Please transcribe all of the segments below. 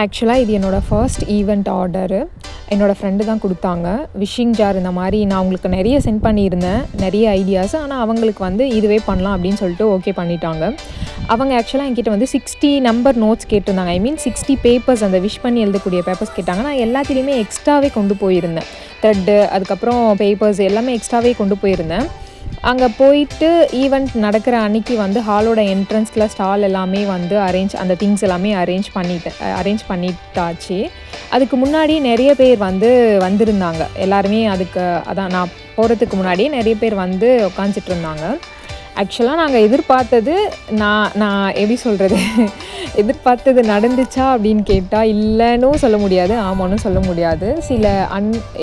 ஆக்சுவலாக இது என்னோடய ஃபர்ஸ்ட் ஈவெண்ட் ஆர்டரு. என்னோடய ஃப்ரெண்டு தான் கொடுத்தாங்க. விஷிங் ஜார் இந்த மாதிரி நான் உங்களுக்கு நிறைய சென்ட் பண்ணியிருந்தேன், நிறைய ஐடியாஸ். ஆனால் அவங்களுக்கு வந்து இதுவே பண்ணலாம் அப்படின்னு சொல்லிட்டு ஓகே பண்ணிட்டாங்க. அவங்க ஆக்சுவலாக என்கிட்ட வந்து 60 நம்பர் நோட்ஸ் கேட்டிருந்தாங்க. ஐ மீன் 60 பேப்பர்ஸ், அந்த விஷ் பண்ணி எழுதக்கூடிய பேப்பர்ஸ் கேட்டாங்க. நான் எல்லாத்துலேயுமே எக்ஸ்ட்ராவே கொண்டு போயிருந்தேன். த்ரெட்டு, அதுக்கப்புறம் பேப்பர்ஸ் எல்லாமே எக்ஸ்ட்ராவே கொண்டு போயிருந்தேன். அங்கே போயிட்டு ஈவெண்ட் நடக்கிற அன்றைக்கி வந்து ஹாலோட என்ட்ரன்ஸில் ஸ்டால் எல்லாமே வந்து அந்த திங்ஸ் எல்லாமே அரேஞ்ச் பண்ணிட்டாச்சு. அதுக்கு முன்னாடி நிறைய பேர் வந்து வந்திருந்தாங்க. எல்லாருமே அதான் நான் போகிறதுக்கு முன்னாடியே நிறைய பேர் வந்து உட்காந்துட்டு இருந்தாங்க. ஆக்சுவலாக நாங்கள் எதிர்பார்த்தது நான் எப்படி சொல்கிறது, எதிர்பார்த்தது நடந்துச்சா அப்படின்னு கேட்டால் இல்லைன்னு சொல்ல முடியாது, ஆமான்னு சொல்ல முடியாது. சில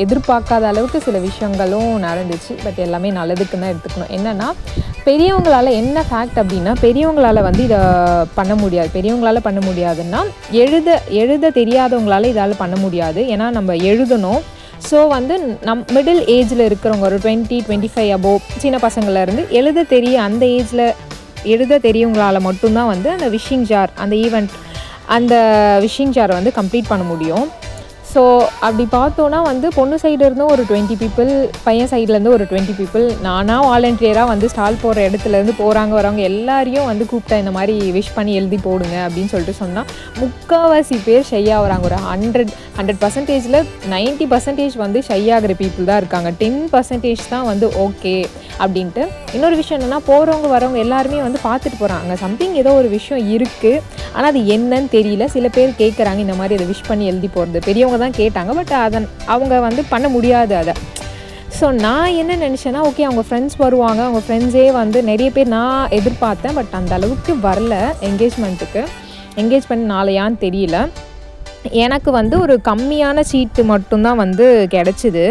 எதிர்பார்க்காத அளவுக்கு சில விஷயங்களும் நடந்துச்சு. பட் எல்லாமே நல்லதுக்கு தான் எடுத்துக்கணும். என்னென்னா, பெரியவங்களால் என்ன ஃபேக்ட் அப்படின்னா, பெரியவங்களால் வந்து இதை பண்ண முடியாது. பெரியவங்களால் பண்ண முடியாதுன்னா, எழுத தெரியாதவங்களால் இதால் பண்ண முடியாது. ஏன்னா நம்ம எழுதணும். ஸோ வந்து மிடில் ஏஜில் இருக்கிறவங்க, ஒரு 20-25 அபோவ் சின்ன பசங்கள்லேருந்து அந்த ஏஜில் எழுத தெரியவங்களால் மட்டும்தான் வந்து அந்த விஷிங் ஜார், அந்த விஷிங் ஜாரை வந்து கம்ப்ளீட் பண்ண முடியும். ஸோ அப்படி பார்த்தோன்னா வந்து பொண்ணு சைடுலேருந்தும் ஒரு 20 பீப்புள், பையன் சைட்லேருந்து ஒரு 20 பீப்புள், நானாக வாலண்டியராக வந்து ஸ்டால் போடுற இடத்துலேருந்து வரவங்க எல்லாரையும் வந்து கூப்பிட்டேன். இந்த மாதிரி விஷ் பண்ணி எழுதி போடுங்க அப்படின்னு சொல்லிட்டு சொன்னால், முக்கால்வாசி பேர் ஷை ஆகுறாங்க. ஒரு 100%ல் 90% வந்து ஷை ஆகிற பீப்புள் தான் இருக்காங்க. 10% தான் வந்து ஓகே அப்படின்ட்டு. இன்னொரு விஷயம் என்னென்னா, வரவங்க எல்லாருமே வந்து பார்த்துட்டு போகிறாங்க. சம்திங் ஏதோ ஒரு விஷயம் இருக்குது, ஆனால் அது என்னன்னு தெரியல. சில பேர் கேட்குறாங்க இந்த மாதிரி அதை விஷ் பண்ணி எழுதி போடுறது. பெரியவங்க தான் கேட்டாங்க, பட் அவங்க வந்து பண்ண முடியாது அதை. ஸோ நான் என்ன நினச்சேன்னா, ஓகே அவங்க ஃப்ரெண்ட்ஸ் வருவாங்க, அவங்க ஃப்ரெண்ட்ஸே வந்து நிறைய பேர் நான் எதிர்பார்த்தேன். பட் அந்த அளவுக்கு வரல. என்கேஜ் பண்ணி நாளையான்னு தெரியல. எனக்கு வந்து ஒரு கம்மியான சீட்டு மட்டும்தான் வந்து கிடச்சிது.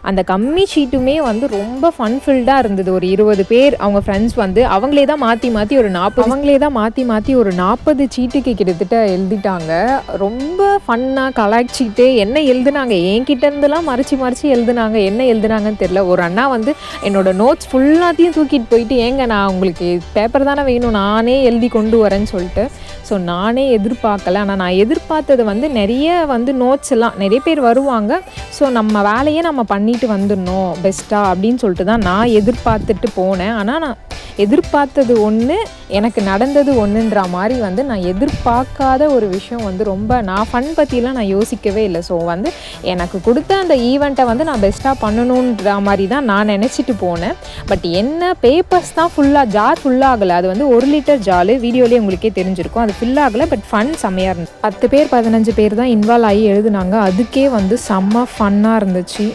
அந்த கம்மி சீட்டுமே வந்து ரொம்ப ஃபன்ஃபில்டாக இருந்தது. ஒரு 20 பேர் அவங்க ஃப்ரெண்ட்ஸ் வந்து அவங்களே தான் மாற்றி ஒரு 40 சீட்டுக்கு கிட்டத்தட்ட எழுதிட்டாங்க. ரொம்ப ஃபன்னாக கலாய்ச்சிக்கிட்டு என்ன எழுதுனாங்க, என்கிட்ட இருந்துலாம் மறைச்சி எழுதுனாங்க. என்ன எழுதுனாங்கன்னு தெரியல. ஒரு அண்ணா வந்து என்னோடய நோட்ஸ் ஃபுல்லாத்தையும் தூக்கிட்டு போயிட்டு, ஏங்க நான் உங்களுக்கு பேப்பர் தானே வேணும், நானே எழுதி கொண்டு வரேன்னு சொல்லிட்டு. ஸோ நானே எதிர்பார்க்கல. ஆனால் நான் எதிர்பார்த்தது வந்து நிறைய வந்து நோட்ஸ் எல்லாம் நிறைய பேர் வருவாங்க. ஸோ நம்ம வேலையை நம்ம பண்ணிட்டு வந்துடணும் பெஸ்ட்டாக அப்படின்னு சொல்லிட்டு தான் நான் எதிர்பார்த்துட்டு போனேன். ஆனால் நான் எதிர்பார்த்தது ஒன்று, எனக்கு நடந்தது ஒன்றுன்ற மாதிரி வந்து நான் எதிர்பார்க்காத ஒரு விஷயம் வந்து நான் ஃபன் பற்றிலாம் நான் யோசிக்கவே இல்லை. ஸோ வந்து எனக்கு கொடுத்த அந்த ஈவெண்ட்டை வந்து நான் பெஸ்ட்டாக பண்ணணுன்ற மாதிரி தான் நான் நினச்சிட்டு போனேன். பட் என்ன, பேப்பர்ஸ் தான் ஜார் ஃபுல்லாகலை. அது வந்து 1 லிட்டர் ஜார், வீடியோலேயே உங்களுக்கே தெரிஞ்சிருக்கும். அது ஃபில் ஆகலை. பட் ஃபன் செம்மையாக இருந்துச்சு. 10 பேர் 15 பேர் தான் இன்வால்வ் ஆகி எழுதுனாங்க. அதுக்கே வந்து செம்ம ஃபன்னாக இருந்துச்சு.